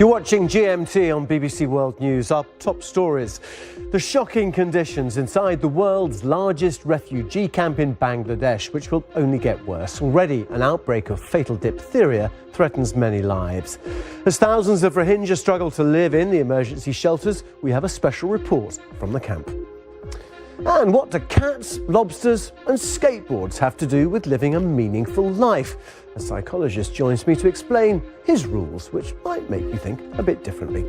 You're watching GMT on BBC World News. Our top stories: the shocking conditions inside the world's largest refugee camp in Bangladesh, which will only get worse. Already, an outbreak of fatal diphtheria threatens many lives. As thousands of Rohingya struggle to live in the emergency shelters, we have a special report from the camp. And what do cats, lobsters and skateboards have to do with living a meaningful life? A psychologist joins me to explain his rules, which might make you think a bit differently.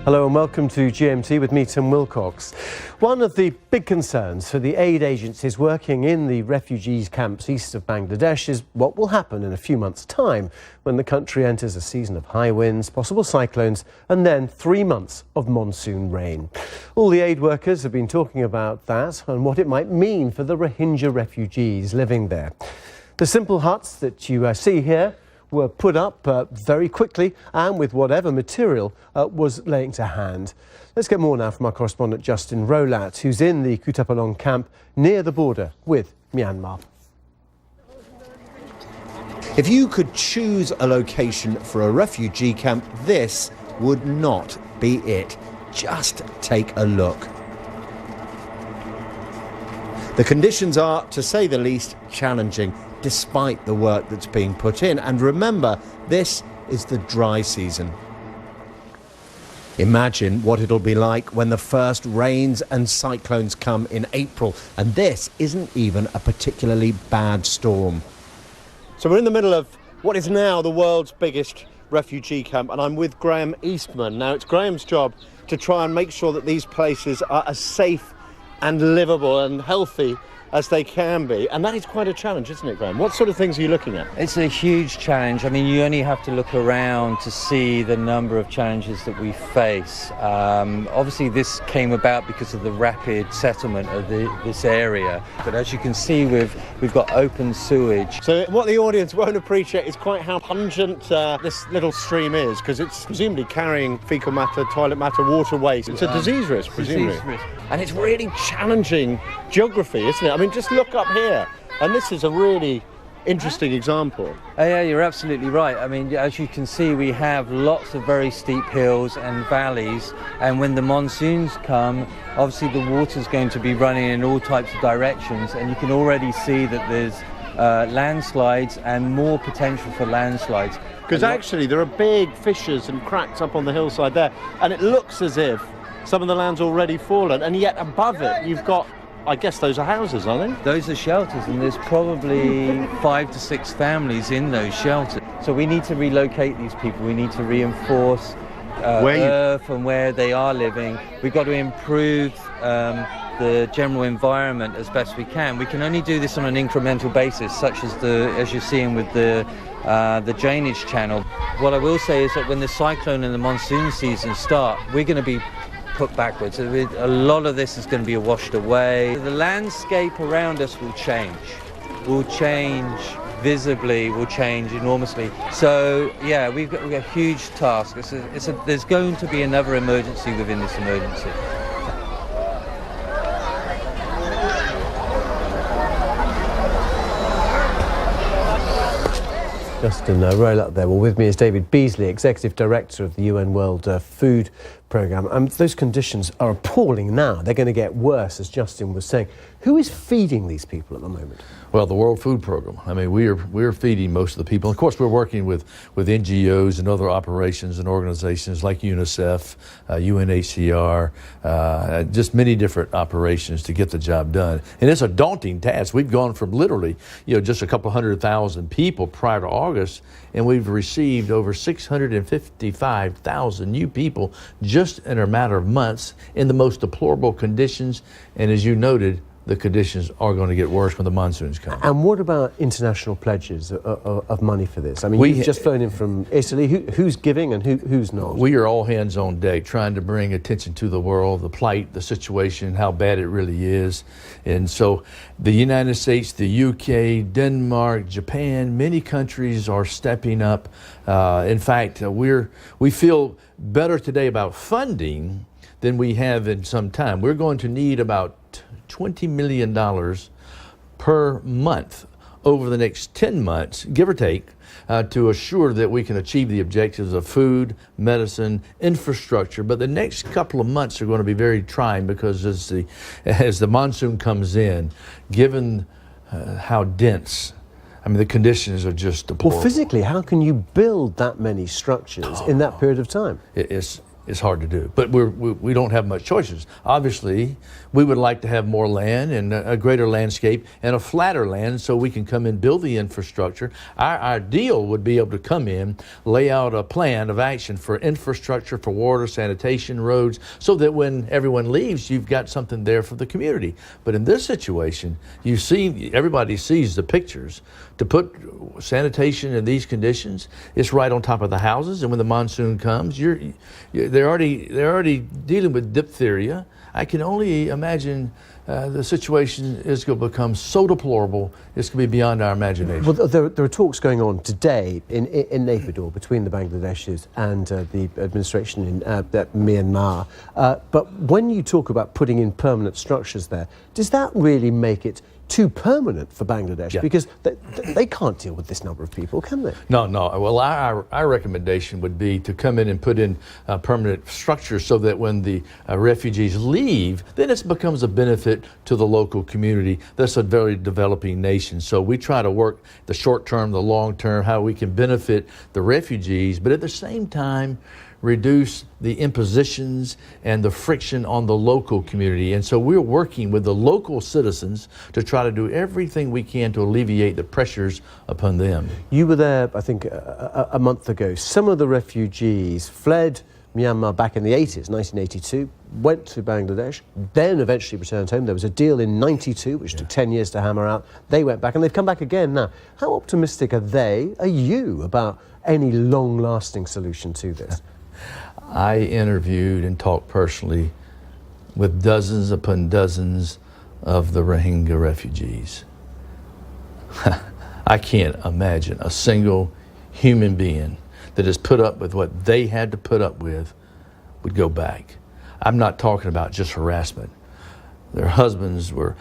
Hello and welcome to GMT with me, Tim Wilcox. One of the big concerns for the aid agencies working in the refugees camps east of Bangladesh is what will happen in a few months' time when the country enters a season of high winds, possible cyclones and then 3 months of monsoon rain. All the aid workers have been talking about that and what it might mean for the Rohingya refugees living there. The simple huts that you see here were put up very quickly and with whatever material was laying to hand. Let's get more now from our correspondent Justin Rolat, who's in the Kutupalong camp near the border with Myanmar. If you could choose a location for a refugee camp, this would not be it. Just take a look. The conditions are, to say the least, challenging, despite the work that's being put in. And remember, this is the dry season. Imagine what it'll be like when the first rains and cyclones come in April. And this isn't even a particularly bad storm. So we're in the middle of what is now the world's biggest refugee camp, and I'm with Graham Eastman. Now, it's Graham's job to try and make sure that these places are as safe and livable and healthy as they can be, and that is quite a challenge, isn't it, Graham? What sort of things are you looking at? It's a huge challenge. I mean, you only have to look around to see the number of challenges that we face. Obviously, this came about because of the rapid settlement of this area, but as you can see, we've got open sewage. So what the audience won't appreciate is quite how pungent this little stream is, because it's presumably carrying fecal matter, toilet matter, water waste. It's a disease risk, presumably. Disease risk. And it's really challenging geography, isn't it? I mean, just look up here, and this is a really interesting example. Yeah, you're absolutely right. I mean, as you can see, we have lots of very steep hills and valleys, and when the monsoons come, obviously the water's going to be running in all types of directions, and you can already see that there's landslides and more potential for landslides. Because actually there are big fissures and cracks up on the hillside there, and it looks as if some of the land's already fallen, and yet above it you've got, I guess those are houses, are they? Those are shelters, and there's probably 5 to 6 families in those shelters. So we need to relocate these people. We need to reinforce earth and where they are living. We've got to improve the general environment as best we can. We can only do this on an incremental basis, such as you're seeing with the drainage channel. What I will say is that when the cyclone and the monsoon season start, we're going to be put backwards. A lot of this is going to be washed away. The landscape around us will change visibly, will change enormously. So yeah, we've got a huge task. There's going to be another emergency within this emergency. Justin, roll up there. Well, with me is David Beasley, Executive Director of the UN World Food Programme. Those conditions are appalling now. They're going to get worse, as Justin was saying. Who is feeding these people at the moment? Well, the World Food Program. I mean, we're feeding most of the people. Of course, we're working with NGOs and other operations and organizations like UNICEF, UNHCR, just many different operations to get the job done. And it's a daunting task. We've gone from literally, just a couple 100,000 people prior to August, and we've received over 655,000 new people just in a matter of months in the most deplorable conditions. And as you noted, the conditions are going to get worse when the monsoons come. And what about international pledges of money for this? I mean, you've just flown in from Italy. Who's giving and who's not? We are all hands on deck trying to bring attention to the world, the plight, the situation, how bad it really is. And so the United States, the UK, Denmark, Japan, many countries are stepping up. In fact, we feel better today about funding than we have in some time. We're going to need about $20 million per month over the next 10 months, give or take, to assure that we can achieve the objectives of food, medicine, infrastructure. But the next couple of months are going to be very trying because as the monsoon comes in, given how dense, I mean, the conditions are just deplorable. Well, physically, how can you build that many structures in that period of time? It's hard to do, but we don't have much choices. Obviously, we would like to have more land and a greater landscape and a flatter land so we can come in, build the infrastructure. Our ideal would be able to come in, lay out a plan of action for infrastructure, for water, sanitation, roads, so that when everyone leaves, you've got something there for the community. But in this situation, everybody sees the pictures. To put sanitation in these conditions, it's right on top of the houses, and when the monsoon comes, they're already dealing with diphtheria. I can only imagine the situation is going to become so deplorable, it's going to be beyond our imagination. Well, there are talks going on today in Naypyidaw between the Bangladeshis and the administration in Myanmar. But when you talk about putting in permanent structures there, does that really make it too permanent for Bangladesh? Yeah. Because they can't deal with this number of people, can they? No. Well, our recommendation would be to come in and put in permanent structures so that when the refugees leave, then it becomes a benefit to the local community. That's a very developing nation. So we try to work the short term, the long term, how we can benefit the refugees, but at the same time, reduce the impositions and the friction on the local community. And so we're working with the local citizens to try to do everything we can to alleviate the pressures upon them. You were there, I think, a month ago. Some of the refugees fled Myanmar back in the 80s, 1982, went to Bangladesh, then eventually returned home. There was a deal in 92, which took 10 years to hammer out. They went back, and they've come back again now. How optimistic are you about any long-lasting solution to this? I interviewed and talked personally with dozens upon dozens of the Rohingya refugees. I can't imagine a single human being that has put up with what they had to put up with would go back. I'm not talking about just harassment. Their husbands were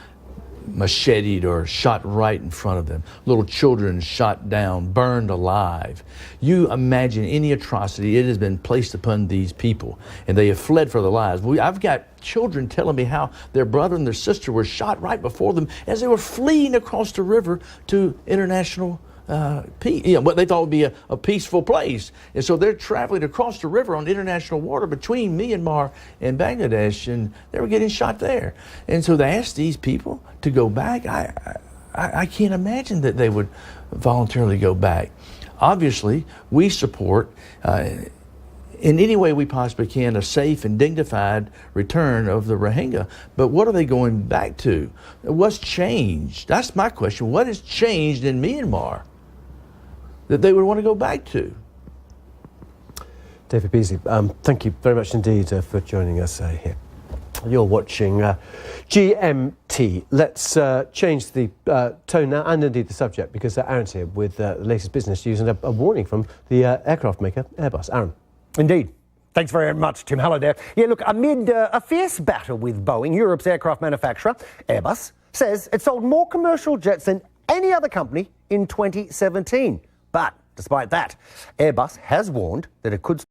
macheted or shot right in front of them. Little children shot down, burned alive. You imagine any atrocity, it has been placed upon these people, and they have fled for their lives. I've got children telling me how their brother and their sister were shot right before them as they were fleeing across the river to international what they thought would be a peaceful place. And so they're traveling across the river on international water between Myanmar and Bangladesh, and they were getting shot there. And so they asked these people to go back. I can't imagine that they would voluntarily go back. Obviously, we support in any way we possibly can a safe and dignified return of the Rohingya. But what are they going back to? What's changed? That's my question. What has changed in Myanmar that they would want to go back to? David Beasley, thank you very much indeed for joining us here. You're watching GMT. Let's change the tone now, and indeed the subject, because Aaron's here with the latest business news and a warning from the aircraft maker Airbus. Aaron. Indeed. Thanks very much, Tim. Hello there. Yeah, look, amid a fierce battle with Boeing, Europe's aircraft manufacturer, Airbus, says it sold more commercial jets than any other company in 2017. But despite that, Airbus has warned that it could